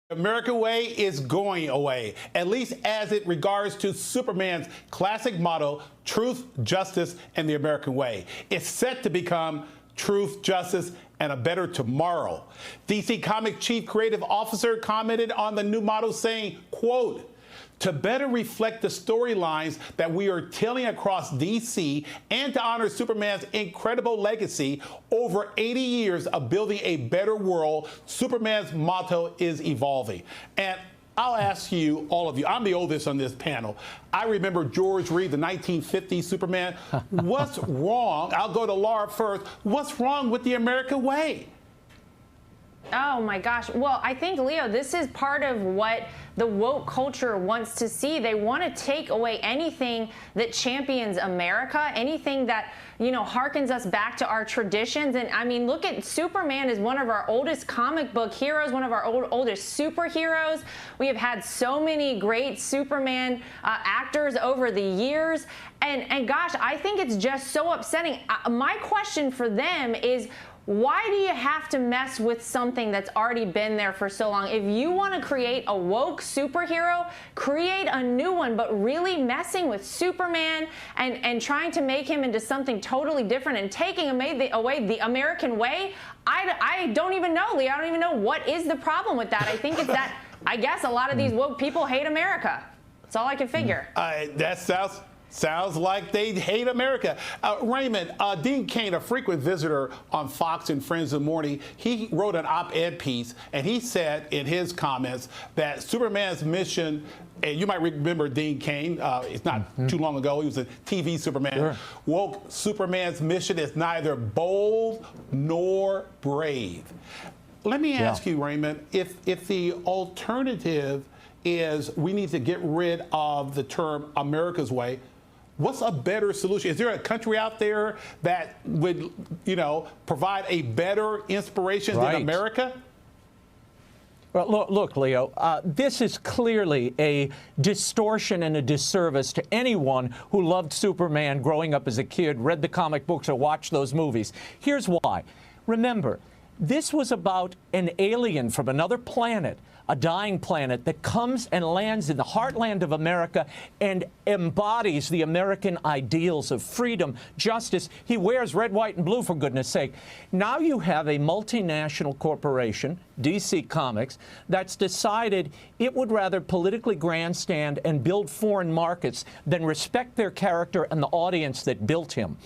American way is going away, at least as it regards to Superman's classic motto, truth, justice, and the American way. It's set to become truth, justice, and a better tomorrow. DC Comics Chief Creative Officer commented on the new motto saying, quote, to better reflect the storylines that we are telling across DC and to honor Superman's incredible legacy over 80 years of building a better world, Superman's motto is evolving. And I'll ask you, all of you, I'm the oldest on this panel. I remember George Reed, the 1950s Superman. What's wrong? I'll go to Laura first. What's wrong with the American way? Oh my gosh. Well, I think, Leo, this is part of what the woke culture wants to see. They want to take away anything that champions America, anything that, you know, harkens us back to our traditions. And I mean, look at Superman is one of our oldest comic book heroes, one of our oldest superheroes. We have had so many great Superman actors over the years. And gosh, I think it's just so upsetting. My question for them is, why do you have to mess with something that's already been there for so long? If you want to create a woke superhero, create a new one, but really messing with Superman and trying to make him into something totally different and taking away the American way, I don't even know, Lee. I don't even know what is the problem with that. I think it's that, I guess a lot of these woke people hate America. That's all I can figure. That sounds like they hate America. Raymond, Dean Cain, a frequent visitor on Fox and Friends in the Morning, he wrote an op-ed piece, and he said in his comments that Superman's mission, and you might remember Dean Cain, it's not too long ago, he was a TV Superman. Sure. Woke Superman's mission is neither bold nor brave. Let me ask you, Raymond, if the alternative is we need to get rid of the term America's way, what's a better solution? Is there a country out there that would, you know, provide a better inspiration than America? Well, look, Leo, this is clearly a distortion and a disservice to anyone who loved Superman growing up as a kid, read the comic books, or watched those movies. Here's why. Remember, this was about an alien from another planet, a dying planet, that comes and lands in the heartland of America and embodies the American ideals of freedom, justice. He wears red, white, and blue, for goodness sake. Now you have a multinational corporation, DC Comics, that's decided it would rather politically grandstand and build foreign markets than respect their character and the audience that built him.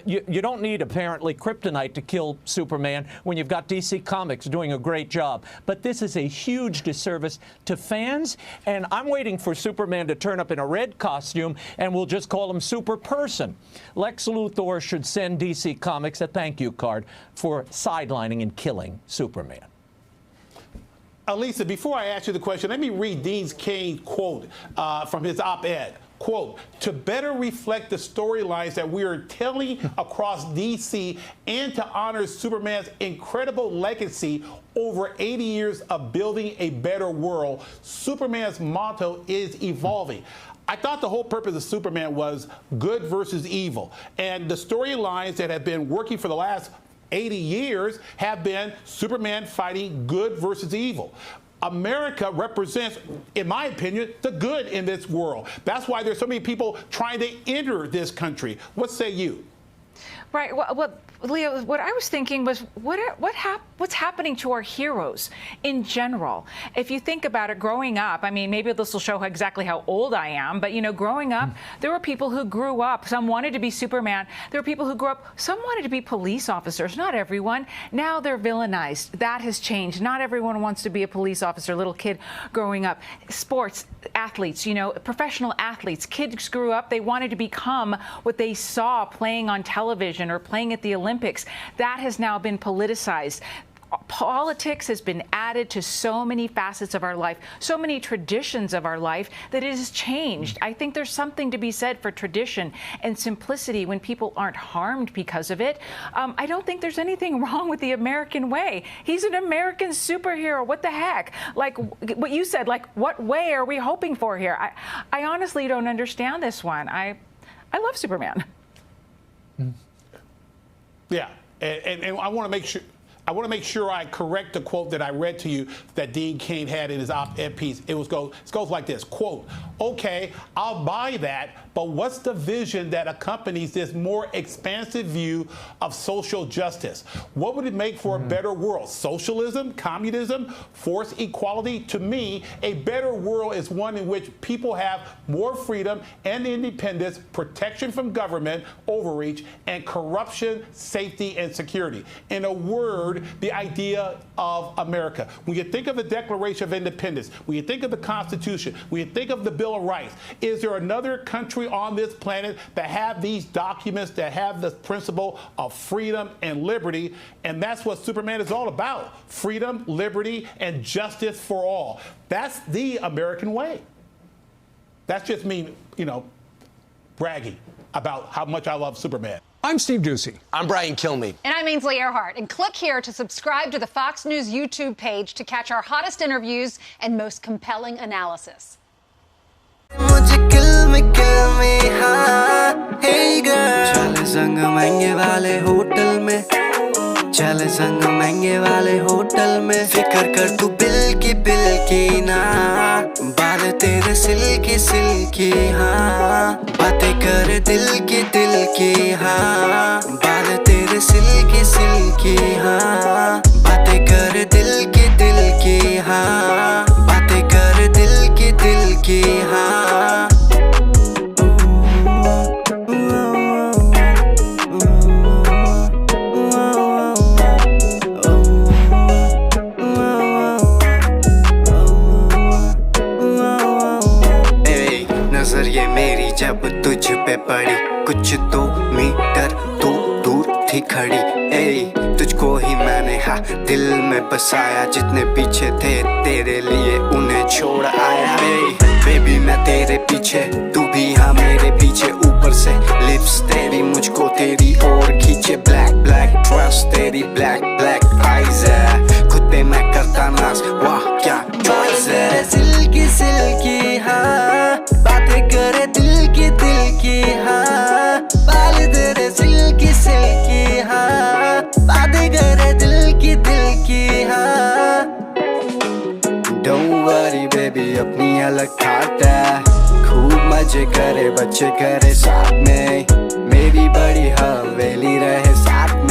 You don't need, apparently, kryptonite to kill Superman when you've got DC Comics doing a great job. But this is a huge disservice to fans, and I'm waiting for Superman to turn up in a red costume, and we'll just call him Super Person. Lex Luthor should send DC Comics a thank you card for sidelining and killing Superman. Alisa, before I ask you the question, let me read Dean Cain's quote from his op-ed. Quote, to better reflect the storylines that we are telling across DC and to honor Superman's incredible legacy over 80 years of building a better world, Superman's motto is evolving. I thought the whole purpose of Superman was good versus evil. And the storylines that have been working for the last 80 years have been Superman fighting good versus evil. America represents, in my opinion, the good in this world. That's why there's so many people trying to enter this country. What say you? Right. Well, Leo, what I was thinking was what's happening to our heroes in general? If you think about it, growing up, I mean, maybe this will show exactly how old I am, but, you know, growing up, there were people who grew up. Some wanted to be Superman. There were people who grew up. Some wanted to be police officers. Not everyone. Now they're villainized. That has changed. Not everyone wants to be a police officer. Little kid growing up. Sports athletes, you know, professional athletes. Kids grew up. They wanted to become what they saw playing on television or playing at the Olympics. That has now been politicized. Politics has been added to so many facets of our life, so many traditions of our life, that it has changed. I think there's something to be said for tradition and simplicity when people aren't harmed because of it. I don't think there's anything wrong with the American way. He's an American superhero. What the heck? Like what you said, like what way are we hoping for here? I honestly don't understand this one. I love Superman. Yeah, and I want to make sure. I want to make sure I correct the quote that I read to you that Dean Cain had in his op-ed piece. It goes like this, quote, okay, I'll buy that, but what's the vision that accompanies this more expansive view of social justice? What would it make for a better world? Socialism, communism, forced equality? To me, a better world is one in which people have more freedom and independence, protection from government overreach, and corruption, safety, and security. In a word, the idea of America. When you think of the Declaration of Independence, when you think of the Constitution, when you think of the Bill of Rights, is there another country on this planet that have these documents, that have the principle of freedom and liberty? And that's what Superman is all about. Freedom, liberty, and justice for all. That's the American way. That's just me, bragging about how much I love Superman. I'm Steve Ducey. I'm Brian Kilmeade. And I'm Ainsley Earhart. And click here to subscribe to the Fox News YouTube page to catch our hottest interviews and most compelling analysis. चले संग महंगे वाले hotel में फिकर कर तू bill की ना बाल तेरे सिल्की सिल्की हाँ बातें कर दिल की हाँ बाल तेरे सिल्की सिल्की हाँ बातें कर दिल की हाँ बातें कर दिल की हाँ जब तुझ पे पड़ी कुछ तो मीटर तो दूर थी खड़ी तुझको ही मैंने हाँ दिल में बसाया जितने पीछे थे तेरे लिए उन्हें छोड़ आया बेबी मैं तेरे पीछे तू भी हाँ मेरे पीछे ऊपर से लिप्स तेरी मुझको तेरी ओर खींचे ब्लैक ब्लैक ड्रेस तेरी ब्लैक ब्लैक आईज है खुद पे मैं करता नाज वाह क्या चॉइस है सिल्की सिल्की हाँ बातें करे दिल की हाँ बाल तेरे सिल्की सिल्की हाँ बातें करे दिल की हाँ Don't worry baby अपनी अलग ठाट है खूब मजे करे बच्चे करे साथ में मेरी बड़ी हवेली रहे साथ में